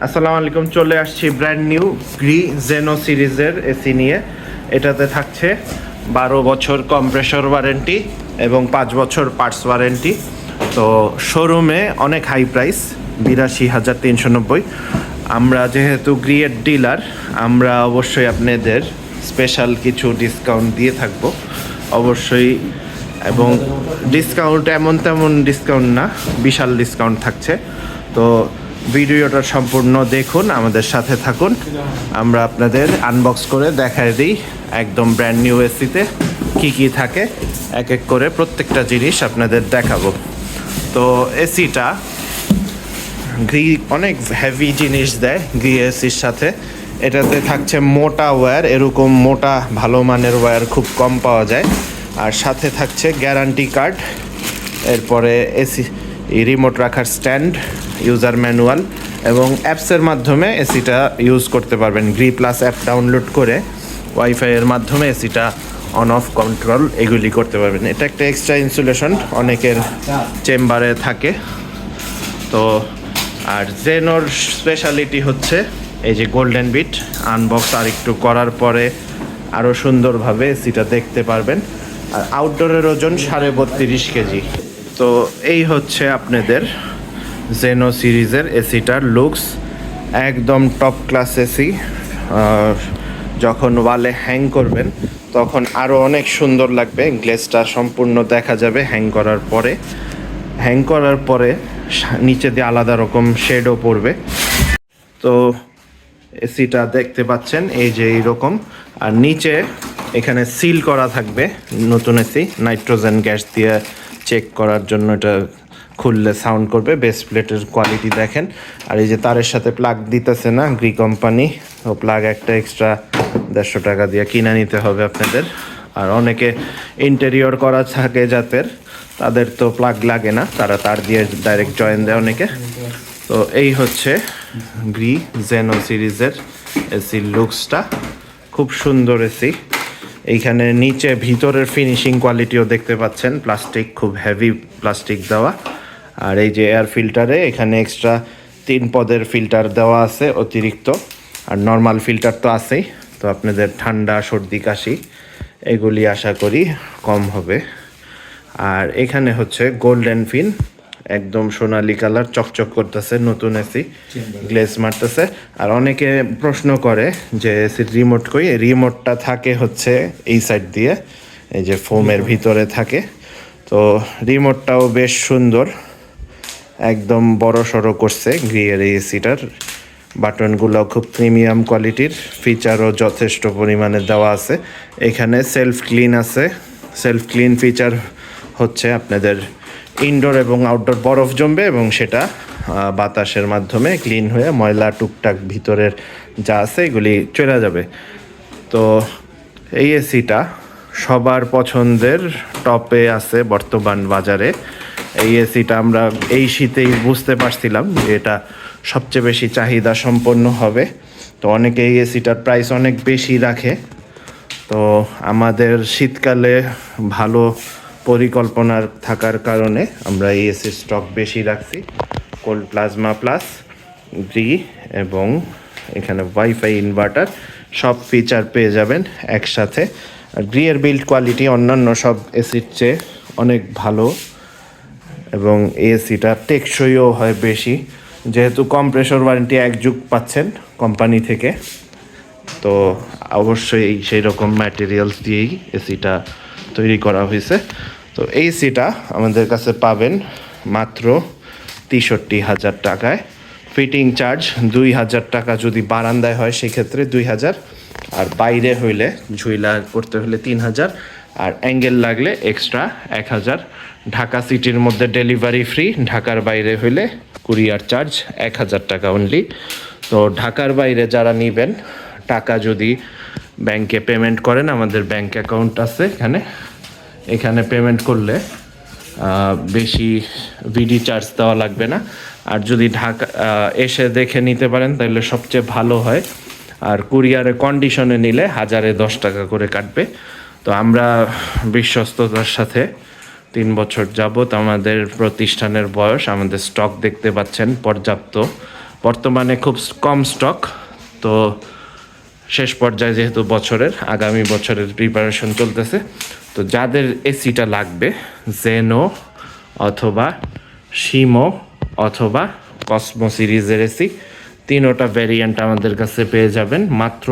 আসসালামু আলাইকুম, চলে আসছি ব্র্যান্ড নিউ গ্রি জেনো সিরিজের এসি নিয়ে। এটাতে থাকছে 12 বছর কম্প্রেসর ওয়ারেন্টি এবং 5 বছর পার্টস ওয়ারেন্টি। তো শোরুমে অনেক হাই প্রাইস, 82,390। আমরা যেহেতু গ্রিয়ের ডিলার, আমরা অবশ্যই আপনাদের স্পেশাল কিছু ডিসকাউন্ট দিয়ে থাকবো অবশ্যই। এবং ডিসকাউন্ট এমন তেমন ডিসকাউন্ট না, বিশাল ডিসকাউন্ট থাকছে। তো ভিডিওটা সম্পূর্ণ দেখুন, আমাদের সাথে থাকুন। আমরা আপনাদের আনবক্স করে দেখায় দিই একদম ব্র্যান্ড নিউ এসিতে কী কী থাকে, এক এক করে প্রত্যেকটা জিনিস আপনাদের দেখাবো। তো এসিটা গ্রি অনেক হেভি জিনিস দেয় গ্রি এসির সাথে। এটাতে থাকছে মোটা ওয়্যার, এরকম মোটা ভালো মানের ওয়্যার খুব কম পাওয়া যায়। আর সাথে থাকছে গ্যারান্টি কার্ড, এরপরে এসি রিমোট রাখার স্ট্যান্ড, ইউজার ম্যানুয়াল এবং অ্যাপসের মাধ্যমে এসিটা ইউজ করতে পারবেন। গ্রি প্লাস অ্যাপ ডাউনলোড করে ওয়াইফাইয়ের মাধ্যমে এসিটা অন অফ কন্ট্রোল এগুলি করতে পারবেন। এটা একটা এক্সট্রা ইনসুলেশন অনেকের চেম্বারে থাকে। তো আর জেনোর স্পেশালিটি হচ্ছে এই যে গোল্ডেন বিট। আনবক্স আর একটু করার পরে আরও সুন্দরভাবে এসিটা দেখতে পারবেন। আর আউটডোরের ওজন 32.5 কেজি। তো এই হচ্ছে আপনাদের জেনো সিরিজের এসিটার লুকস, একদম টপ ক্লাস এসি। যখন ওয়ালে হ্যাং করবেন তখন আরও অনেক সুন্দর লাগবে, গ্লেজটা সম্পূর্ণ দেখা যাবে হ্যাং করার পরে নিচে দিয়ে আলাদা রকম শেডও পড়বে। তো এসিটা দেখতে পাচ্ছেন এই যে এইরকম, আর নিচে এখানে সিল করা থাকবে। নতুন এসি নাইট্রোজেন গ্যাস দিয়ে চেক করার জন্য এটা খুললে সাউন্ড করবে। বেস প্লেটের কোয়ালিটি দেখেন। আর এই যে তারের সাথে প্লাগ দিতেছে না গ্রি কোম্পানি, তো প্লাগ একটা এক্সট্রা 150 টাকা দিয়ে কিনে নিতে হবে আপনাদের। আর অনেকে ইন্টেরিয়র করা থাকে যাদের, তাদের তো প্লাগ লাগে না, তারা তার দিয়ে ডাইরেক্ট জয়েন দেয় অনেকে। তো এই হচ্ছে গ্রি জেনো সিরিজের এসির লুকসটা, খুব সুন্দর এসি। এইখানে নিচে ভিতরের ফিনিশিং কোয়ালিটিও দেখতে পাচ্ছেন, প্লাস্টিক খুব হেভি প্লাস্টিক দেওয়া। আর এই যে এয়ার ফিল্টারে এখানে এক্সট্রা 3 পদের ফিল্টার দেওয়া আছে অতিরিক্ত, আর নর্মাল ফিল্টার তো আছেই। তো আপনাদের ঠান্ডা সর্দি কাশি এগুলি আশা করি কম হবে। আর এখানে হচ্ছে গোল্ডেন ফিন, একদম সোনালি কালার, চকচক করতেছে, নতুন এসি গ্লেজ মারতেছে। আর অনেকে প্রশ্ন করে যে এসির রিমোট কই, রিমোটটা থাকে হচ্ছে এই সাইড দিয়ে, এই যে ফোমের ভিতরে থাকে। তো রিমোটটাও বেশ সুন্দর, একদম বড় সড়ো করছে গ্রিয়ের এই এসিটার। বাটনগুলো খুব প্রিমিয়াম কোয়ালিটির, ফিচারও যথেষ্ট পরিমাণে দেওয়া আছে। এখানে সেলফ ক্লিন আছে। সেলফ ক্লিন ফিচার হচ্ছে আপনাদের ইনডোর এবং আউটডোর বরফ জমবে এবং সেটা বাতাসের মাধ্যমে ক্লিন হয়ে ময়লা টুকটাক ভিতরের যা আছে এগুলি চলে যাবে। তো এই এসিটা সবার পছন্দের টপে আছে বর্তমান বাজারে। এই এসিটা আমরা এই শীতেই বুঝতে পারছিলাম যে এটা সবচেয়ে বেশি চাহিদা সম্পন্ন হবে। তো অনেকে এই এসিটার প্রাইস অনেক বেশি রাখে। তো আমাদের শীতকালে ভালো পরিকল্পনা থাকার কারণে আমরা এই এসির স্টক বেশি রাখছি। কোল্ড প্লাজমা প্লাস গ্রি এবং এখানে ওয়াইফাই ইনভার্টার সব ফিচার পেয়ে যাবেন একসাথে। আর গ্রিয়ের বিল্ড কোয়ালিটি অন্যান্য সব এসির চেয়ে অনেক ভালো এবং এসিটা টেকসইও হয় বেশি, যেহেতু কম্প্রেসর ওয়ারেন্টি 1 যুগ পাচ্ছেন কোম্পানি থেকে। তো অবশ্যই সেই রকম ম্যাটেরিয়ালস দিয়েই এসিটা তৈরি করা হয়েছে। তো এই এসিটা আমাদের কাছে পাবেন মাত্র 63,000 টাকায়। ফিটিং চার্জ 2,000 টাকা, যদি বারান্দায় হয় সেক্ষেত্রে 2,000, আর বাইরে হইলে ঝুইলা করতে হলে 3,000, আর অ্যাঙ্গেল লাগলে এক্সট্রা 1,000। ঢাকা সিটির মধ্যে ডেলিভারি ফ্রি, ঢাকার বাইরে হইলে কুরিয়ার চার্জ 1,000 টাকা অনলি। তো ঢাকার বাইরে যারা নেবেন, টাকা যদি ব্যাংকে পেমেন্ট করেন, আমাদের ব্যাংক অ্যাকাউন্ট আছে এখানে পেমেন্ট করলে বেশি ভিডি চার্জ দেওয়া লাগবে না। আর যদি ঢাকা এসে দেখে নিতে পারেন তাহলে সবচেয়ে ভালো হয়। আর কুরিয়ারে কন্ডিশনে নিলে 1010 টাকা করে কাটবে। তো আমরা বিশ্বস্ততার সাথে 3 বছর যাবত আমাদের প্রতিষ্ঠানের বয়স, আমাদের স্টক দেখতে পাচ্ছেন পর্যাপ্ত বর্তমানে খুব কম স্টক, তো শেষ পর্যায়ে যেহেতু বছরের আগামী বছরের প্রিপারেশন চলতেছে, তো যাদের এসিটা লাগবে জেনো অথবা শিমো অথবা কসমো সিরিজের এসি, তিনোটা ভ্যারিয়েন্ট আমাদের কাছে পেয়ে যাবেন মাত্র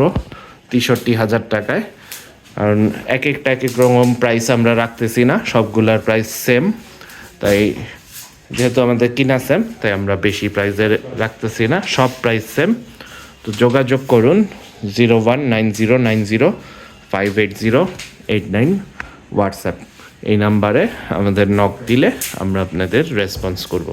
৬৩,০০০ টাকায়। কারণ এক একটা এক এক রকম প্রাইস আমরা রাখতেছি না, সবগুলার প্রাইস সেম, তাই যেহেতু আমাদের কিনা সেম তাই আমরা বেশি প্রাইসের রাখতেছি না, সব প্রাইস সেম। তো যোগাযোগ করুন 0190905808 হোয়াটসঅ্যাপ, এই নাম্বারে আমাদের নক দিলে আমরা আপনাদের রেসপন্স করব।